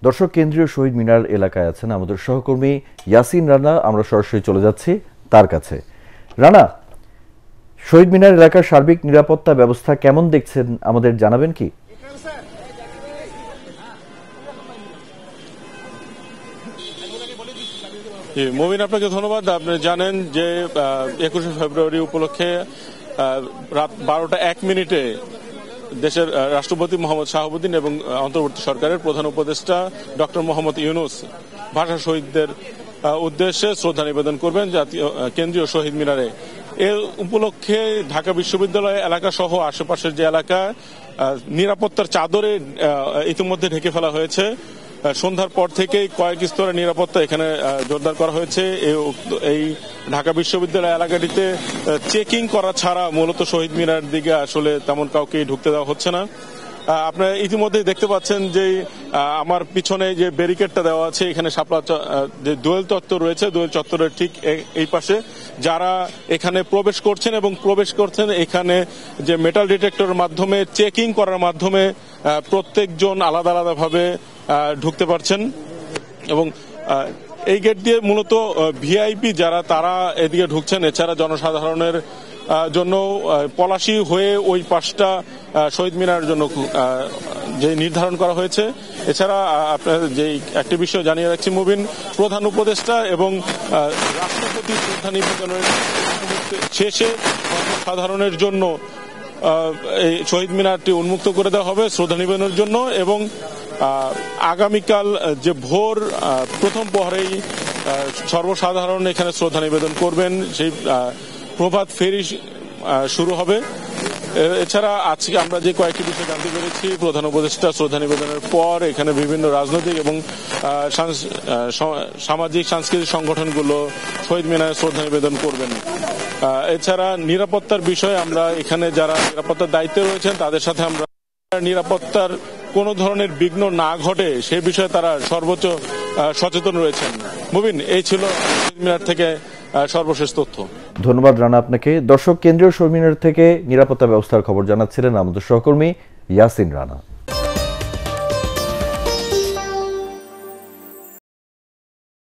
দর্শক, কেন্দ্রীয় শহীদ মিনার এলাকায় আছেন আমাদের সহকর্মী ইয়াসিন রানা। আমরা সরাসরি চলে যাচ্ছি তার কাছে। রানা, শহীদ মিনার এলাকার সার্বিক নিরাপত্তা ব্যবস্থা কেমন দেখছেন আমাদের জানাবেন কি? মুবিন, আপনাকে ধন্যবাদ। আপনি জানেন যে 21শে ফেব্রুয়ারি উপলক্ষে রাত 12:01 দেশের রাষ্ট্রপতি মোহাম্মদ শাহাবুদ্দিন এবং অন্তর্বর্তী সরকারের প্রধান উপদেষ্টা ডক্টর মোহাম্মদ ইউনূস ভাষা শহীদদের উদ্দেশ্যে শ্রদ্ধা নিবেদন করবেন কেন্দ্রীয় শহীদ মিনারে। এর উপলক্ষে ঢাকা বিশ্ববিদ্যালয় এলাকা সহ আশেপাশের যে এলাকা নিরাপত্তার চাদরে ইতিমধ্যে ঢেকে ফেলা হয়েছে। সন্ধ্যার পর থেকেই কয়েক স্তরের নিরাপত্তা এখানে জোরদার করা হয়েছে। এই ঢাকা বিশ্ববিদ্যালয় এলাকাটিতে চেকিং করা ছাড়া মূলত শহীদ মিনার দিকে আসলে তেমন কাউকে ঢুকতে দেওয়া হচ্ছে না। আপনারা ইতিমধ্যে দেখতে পাচ্ছেন যে আমার পিছনে যে ব্যারিকেডটা দেওয়া আছে, এখানে শাপলা যে দোয়েল চত্বর রয়েছে, দোয়েল চত্বরের ঠিক এই পাশে যারা এখানে প্রবেশ করছেন এখানে যে মেটাল ডিটেক্টরের মাধ্যমে চেকিং করার মাধ্যমে প্রত্যেকজন আলাদা আলাদাভাবে ঢুকতে পারছেন। এবং এই গেট দিয়ে মূলত ভিআইপি যারা তারা এদিকে ঢুকছেন। এছাড়া জনসাধারণের জন্য পলাশী হয়ে ওই পাশটা শহীদ মিনারের জন্য যে নির্ধারণ করা হয়েছে। এছাড়া আপনার যে একটি বিষয় জানিয়ে রাখছি মুবিন, প্রধান উপদেষ্টা এবং রাষ্ট্রপতি শ্রদ্ধা নিবেদনের শেষে সাধারণের জন্য এই শহীদ মিনারটি উন্মুক্ত করে দেওয়া হবে শ্রদ্ধা নিবেদনের জন্য। এবং আগামীকাল যে ভোর প্রথম প্রহরেই সর্বসাধারণ এখানে শ্রদ্ধা নিবেদন করবেন, সেই প্রভাত ফেরি শুরু হবে। এছাড়া আজকে আমরা যে কয়েকটি বিষয় জানতে পেরেছি, প্রধান উপদেষ্টা শ্রদ্ধা নিবেদনের পর এখানে বিভিন্ন রাজনৈতিক এবং সামাজিক সাংস্কৃতিক সংগঠনগুলো শহীদ মিনারে শ্রদ্ধা নিবেদন করবেন। এছাড়া নিরাপত্তার বিষয়ে আমরা এখানে যারা নিরাপত্তার দায়িত্বে রয়েছেন তাদের সাথে আমরা নিরাপত্তার কোন ধরনের বিঘ্ন না ঘটে সে বিষয়ে তারা সর্বোচ্চ সচেতন রয়েছেন। মুবিন, এই ছিল শহীদ মিনার থেকে সর্বশেষ তথ্য। ধন্যবাদ রানা আপনাকে। দর্শক, কেন্দ্রীয় শহীদ মিনার থেকে নিরাপত্তা ব্যবস্থার খবর জানাচ্ছিলেন আমাদের সহকর্মী ইয়াসিন রানা।